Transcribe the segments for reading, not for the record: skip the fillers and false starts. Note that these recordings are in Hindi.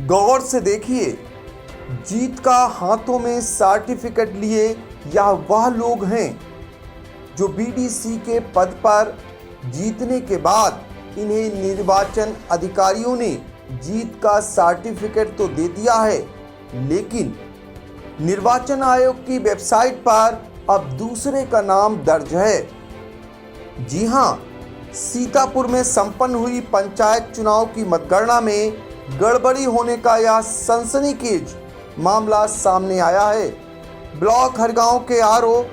गौर से देखिए, जीत का हाथों में सर्टिफिकेट लिए यह वह लोग हैं जो बीडीसी के पद पर जीतने के बाद इन्हें निर्वाचन अधिकारियों ने जीत का सर्टिफिकेट तो दे दिया है, लेकिन निर्वाचन आयोग की वेबसाइट पर अब दूसरे का नाम दर्ज है। जी हां, सीतापुर में संपन्न हुई पंचायत चुनाव की मतगणना में गड़बड़ी होने का यह सनसनीखेज मामला सामने आया है। ब्लॉक हरगांव के आरओ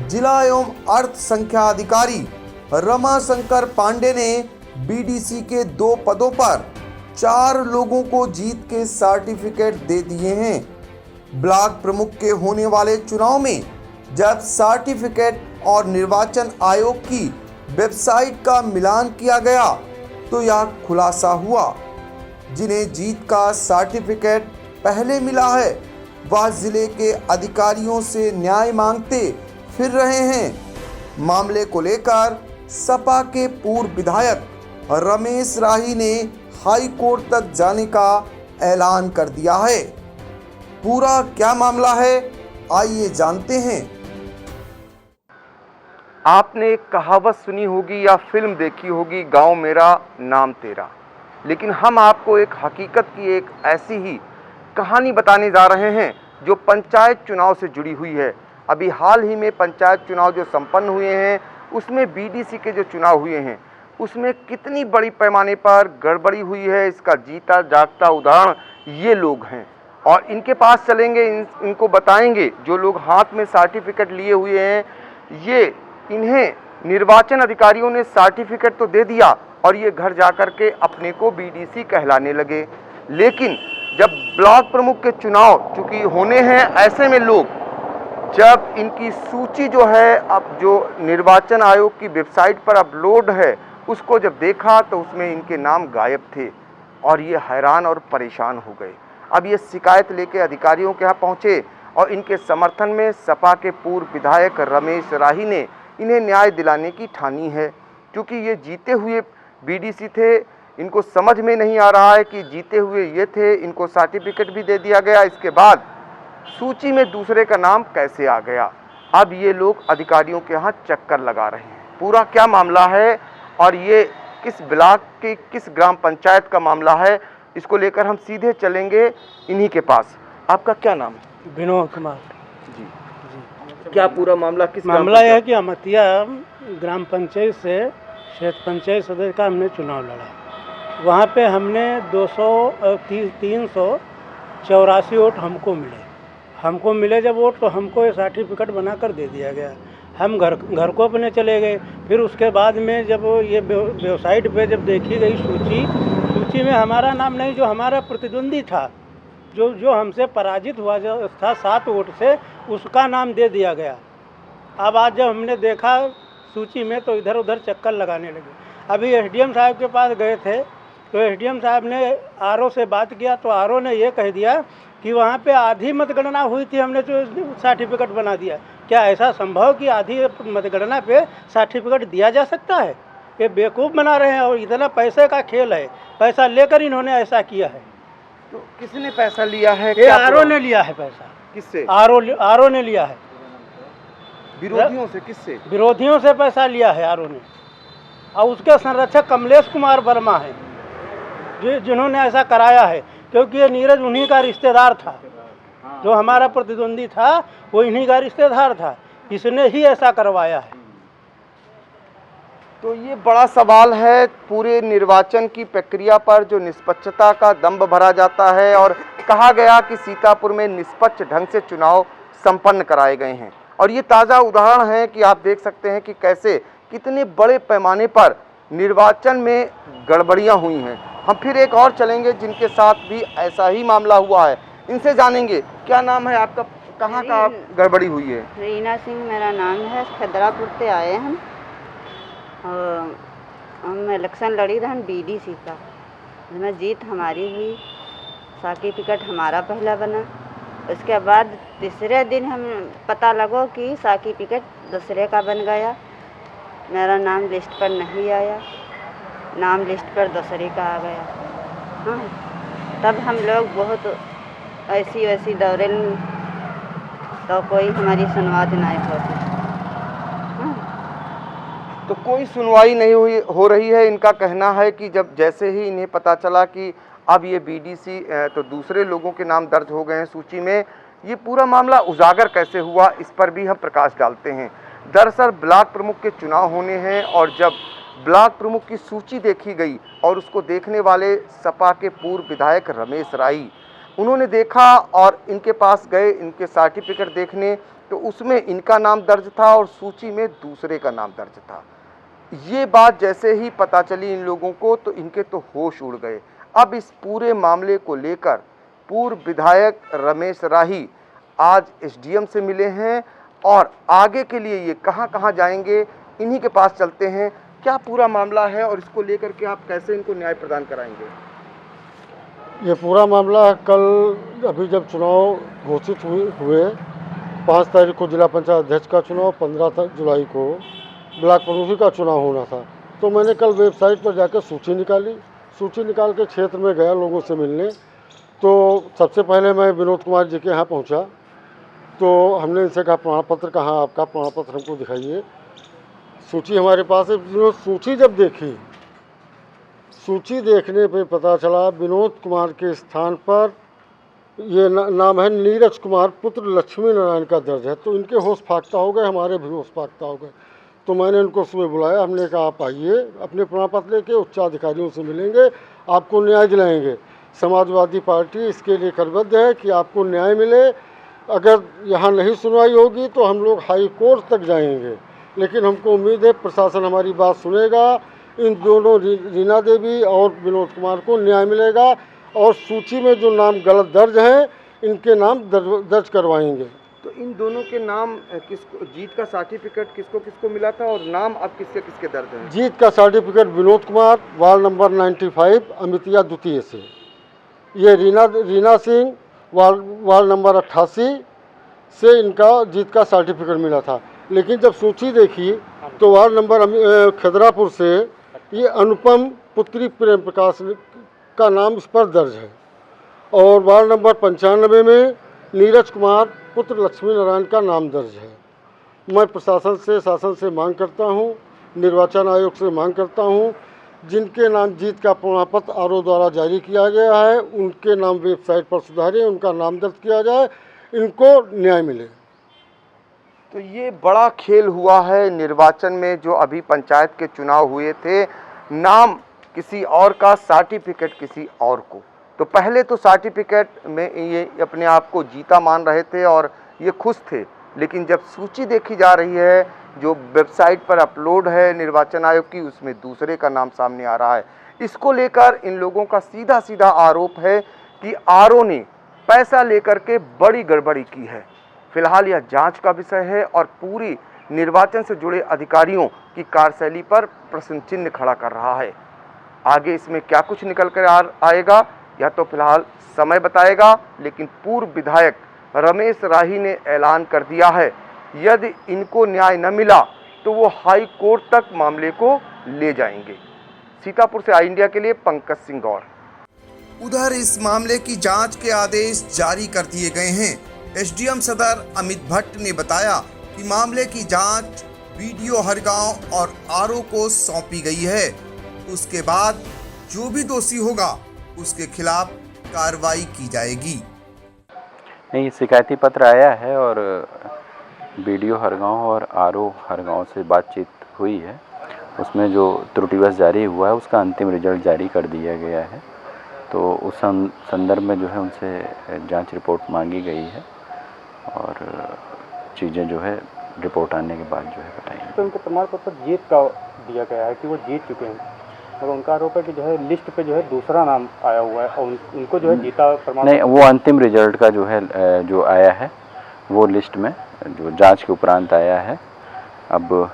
जिला एवं अर्थ संख्या अधिकारी रमाशंकर पांडे ने बीडीसी के 2 पदों पर 4 लोगों को जीत के सर्टिफिकेट दे दिए हैं। ब्लॉक प्रमुख के होने वाले चुनाव में जब सर्टिफिकेट और निर्वाचन आयोग की वेबसाइट का मिलान किया गया तो यह खुलासा हुआ, जिन्हें जीत का सर्टिफिकेट पहले मिला है वह जिले के अधिकारियों से न्याय मांगते फिर रहे हैं। मामले को लेकर सपा के पूर्व विधायक रमेश राही ने हाई कोर्ट तक जाने का ऐलान कर दिया है। पूरा क्या मामला है, आइए जानते हैं। आपने एक कहावत सुनी होगी या फिल्म देखी होगी, गांव मेरा नाम तेरा। लेकिन हम आपको एक हकीकत की एक ऐसी ही कहानी बताने जा रहे हैं जो पंचायत चुनाव से जुड़ी हुई है। अभी हाल ही में पंचायत चुनाव जो संपन्न हुए हैं उसमें बीडीसी के जो चुनाव हुए हैं उसमें कितनी बड़ी पैमाने पर गड़बड़ी हुई है, इसका जीता जागता उदाहरण ये लोग हैं। और इनके पास चलेंगे, इनको बताएंगे। जो लोग हाथ में सर्टिफिकेट लिए हुए हैं, ये इन्हें निर्वाचन अधिकारियों ने सर्टिफिकेट तो दे दिया और ये घर जाकर के अपने को बीडीसी कहलाने लगे। लेकिन जब ब्लॉक प्रमुख के चुनाव चूंकि होने हैं, ऐसे में लोग जब इनकी सूची जो है अब जो निर्वाचन आयोग की वेबसाइट पर अपलोड है उसको जब देखा तो उसमें इनके नाम गायब थे और ये हैरान और परेशान हो गए। अब ये शिकायत लेके अधिकारियों के यहाँ पहुँचे और इनके समर्थन में सपा के पूर्व विधायक रमेश राही ने इन्हें न्याय दिलाने की ठानी है। क्योंकि ये जीते हुए बीडीसी थे, इनको समझ में नहीं आ रहा है कि जीते हुए ये थे, इनको सर्टिफिकेट भी दे दिया गया, इसके बाद सूची में दूसरे का नाम कैसे आ गया। अब ये लोग अधिकारियों के यहाँ चक्कर लगा रहे हैं। पूरा क्या मामला है और ये किस ब्लॉक की किस ग्राम पंचायत का मामला है, इसको लेकर हम सीधे चलेंगे इन्हीं के पास। आपका क्या नाम है? विनोद कुमार जी। क्या पूरा मामला किस मामला यह है कि अमतिया ग्राम पंचायत से क्षेत्र पंचायत सदस्य का हमने चुनाव लड़ा। वहाँ पे हमने 384 वोट हमको मिले जब वोट तो हमको ये सर्टिफिकेट बना कर दे दिया गया। हम घर को अपने चले गए। फिर उसके बाद में जब ये वेबसाइट पे जब देखी गई सूची में हमारा नाम नहीं, जो हमारा प्रतिद्वंदी था, जो हमसे पराजित हुआ जो था 7 वोट से, उसका नाम दे दिया गया। अब आज जब हमने देखा सूची में तो इधर उधर चक्कर लगाने लगे। अभी एसडीएम साहब के पास गए थे तो एसडीएम साहब ने आरओ से बात किया तो आरओ ने ये कह दिया कि वहाँ पे आधी मतगणना हुई थी, हमने जो सर्टिफिकेट बना दिया। क्या ऐसा संभव कि आधी मतगणना पे सर्टिफिकेट दिया जा सकता है? ये बेवकूफ़ बना रहे हैं और इतना पैसे का खेल है, पैसा लेकर इन्होंने ऐसा किया है। तो किसने पैसा लिया है? ये आरओ ने लिया है पैसा। किससे? आरओ ने लिया है। विरोधियों से? किससे? विरोधियों से पैसा लिया है आरओ ने। और उसके संरक्षक कमलेश कुमार वर्मा है जिन्होंने ऐसा कराया है, क्योंकि ये नीरज उन्हीं का रिश्तेदार था। जो हमारा प्रतिद्वंदी था वो इन्हीं का रिश्तेदार था, इसने ही ऐसा करवाया है। तो ये बड़ा सवाल है पूरे निर्वाचन की प्रक्रिया पर, जो निष्पक्षता का दंभ भरा जाता है। और कहा गया कि सीतापुर में निष्पक्ष ढंग से चुनाव संपन्न कराए गए हैं और ये ताज़ा उदाहरण है कि आप देख सकते हैं कि कैसे कितने बड़े पैमाने पर निर्वाचन में गड़बड़ियां हुई हैं। हम फिर एक और चलेंगे जिनके साथ भी ऐसा ही मामला हुआ है, इनसे जानेंगे। क्या नाम है आपका, कहाँ का गड़बड़ी हुई है? रीना सिंह मेरा नाम है। खदरापुर से आए हम और हम इलेक्शन लड़ी रहन बीडीसी का, जिसमें जीत हमारी हुई, सर्टिफिकेट हमारा पहला बना। उसके बाद तीसरे दिन हम पता लगो कि सर्टिफिकेट दूसरे का बन गया। मेरा नाम लिस्ट पर नहीं आया, नाम लिस्ट पर दूसरे का आ गया। हाँ, तब हम लोग बहुत ऐसी वैसी दौड़े तो कोई हमारी सुनवाई नहीं होती। तो कोई सुनवाई नहीं हो रही है। इनका कहना है कि जब जैसे ही इन्हें पता चला कि अब ये बीडीसी तो दूसरे लोगों के नाम दर्ज हो गए हैं सूची में, ये पूरा मामला उजागर कैसे हुआ इस पर भी हम प्रकाश डालते हैं। दरअसल ब्लॉक प्रमुख के चुनाव होने हैं और जब ब्लॉक प्रमुख की सूची देखी गई और उसको देखने वाले सपा के पूर्व विधायक रमेश राही, उन्होंने देखा और इनके पास गए इनके सर्टिफिकेट देखने, तो उसमें इनका नाम दर्ज था और सूची में दूसरे का नाम दर्ज था। ये बात जैसे ही पता चली इन लोगों को तो इनके तो होश उड़ गए। अब इस पूरे मामले को लेकर पूर्व विधायक रमेश राही आज एसडीएम से मिले हैं और आगे के लिए ये कहां जाएंगे, इन्हीं के पास चलते हैं। क्या पूरा मामला है और इसको लेकर के आप कैसे इनको न्याय प्रदान कराएंगे? ये पूरा मामला कल अभी जब चुनाव घोषित हुए 5 तारीख को जिला पंचायत अध्यक्ष का चुनाव, 15 जुलाई को ब्लॉक प्रमुख का चुनाव होना था। तो मैंने कल वेबसाइट पर जाकर सूची निकाली। सूची निकाल के क्षेत्र में गया लोगों से मिलने। तो सबसे पहले मैं विनोद कुमार जी के यहाँ पहुँचा। तो हमने इनसे कहा प्रमाण पत्र कहाँ, आपका प्रमाण पत्र हमको दिखाइए। सूची हमारे पास है। सूची जब देखी, सूची देखने पे पता चला विनोद कुमार के स्थान पर ये नाम है नीरज कुमार पुत्र लक्ष्मी नारायण का दर्ज है। तो इनके होश फाख्ता हो गए, हमारे भी होश फाख्ता हो गए। तो मैंने उनको सुबह बुलाया। हमने कहा आप आइए, अपने प्रमाण पत्र लेके उच्चाधिकारियों से मिलेंगे, आपको न्याय दिलाएंगे। समाजवादी पार्टी इसके लिए करबद्ध है कि आपको न्याय मिले। अगर यहाँ नहीं सुनवाई होगी तो हम लोग हाई कोर्ट तक जाएंगे, लेकिन हमको उम्मीद है प्रशासन हमारी बात सुनेगा। इन दोनों रीना देवी और विनोद कुमार को न्याय मिलेगा और सूची में जो नाम गलत दर्ज हैं इनके नाम दर्ज करवाएंगे। तो इन दोनों के नाम किसको, जीत का सर्टिफिकेट किसको किसको मिला था और नाम अब किसके किसके दर्ज हैं? जीत का certificate Vinod Kumar ward number 95 अमितिया द्वितीय से, ये रीना सिंह वार्ड नंबर 88 से इनका जीत का सर्टिफिकेट मिला था। लेकिन जब सूची देखी तो वार्ड नंबर खदरापुर से ये अनुपम पुत्री प्रेम प्रकाश का नाम इस पर दर्ज है और वार्ड नंबर 95 में नीरज कुमार पुत्र लक्ष्मी नारायण का नाम दर्ज है। मैं प्रशासन से शासन से मांग करता हूं, निर्वाचन आयोग से मांग करता हूं, जिनके नाम जीत का प्रमाण पत्र आरओ द्वारा जारी किया गया है उनके नाम वेबसाइट पर सुधारें, उनका नाम दर्ज किया जाए, इनको न्याय मिले। तो ये बड़ा खेल हुआ है निर्वाचन में। जो अभी पंचायत के चुनाव हुए थे, नाम किसी और का, सर्टिफिकेट किसी और को। तो पहले तो सर्टिफिकेट में ये अपने आप को जीता मान रहे थे और ये खुश थे, लेकिन जब सूची देखी जा रही है जो वेबसाइट पर अपलोड है निर्वाचन आयोग की, उसमें दूसरे का नाम सामने आ रहा है। इसको लेकर इन लोगों का सीधा सीधा आरोप है कि आरओ ने पैसा लेकर के बड़ी गड़बड़ी की है। फिलहाल यह जांच का विषय है और पूरी निर्वाचन से जुड़े अधिकारियों की कार्यशैली पर प्रश्न चिन्ह खड़ा कर रहा है। आगे इसमें क्या कुछ निकल कर आएगा यह तो फिलहाल समय बताएगा, लेकिन पूर्व विधायक रमेश राही ने ऐलान कर दिया है यदि इनको न्याय न मिला तो वो हाई कोर्ट तक मामले को ले जाएंगे। सीतापुर से आई इंडिया के लिए पंकज सिंह गौर। उधर इस मामले की जांच के आदेश जारी कर दिए गए हैं। एसडीएम सदर अमित भट्ट ने बताया कि मामले की जांच बीडीओ हरगांव और आरओ को सौंपी गई है। उसके बाद जो भी दोषी होगा उसके खिलाफ कार्रवाई की जाएगी। नहीं, शिकायती पत्र आया है और बीडीओ हरगांव और आरओ हरगांव से बातचीत हुई है। उसमें जो त्रुटिवश जारी हुआ है उसका अंतिम रिजल्ट जारी कर दिया गया है। तो उस संदर्भ में जो है उनसे जांच रिपोर्ट मांगी गई है और चीज़ें जो है रिपोर्ट आने के बाद जो है बताएंगे। तो उनके प्रमाण पत्र जीत का दिया गया है कि वो जीत चुके हैं और उनका आरोप है कि जो है लिस्ट पे जो है दूसरा नाम आया हुआ है और उनको जो है जीता प्रमाण नहीं, वो अंतिम रिजल्ट का जो है जो आया है वो लिस्ट में जो जांच के उपरांत आया है। अब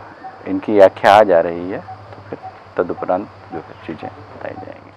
इनकी व्याख्या आ जा रही है तो फिर तदुपरांत जो है चीज़ें बताई जाएंगी।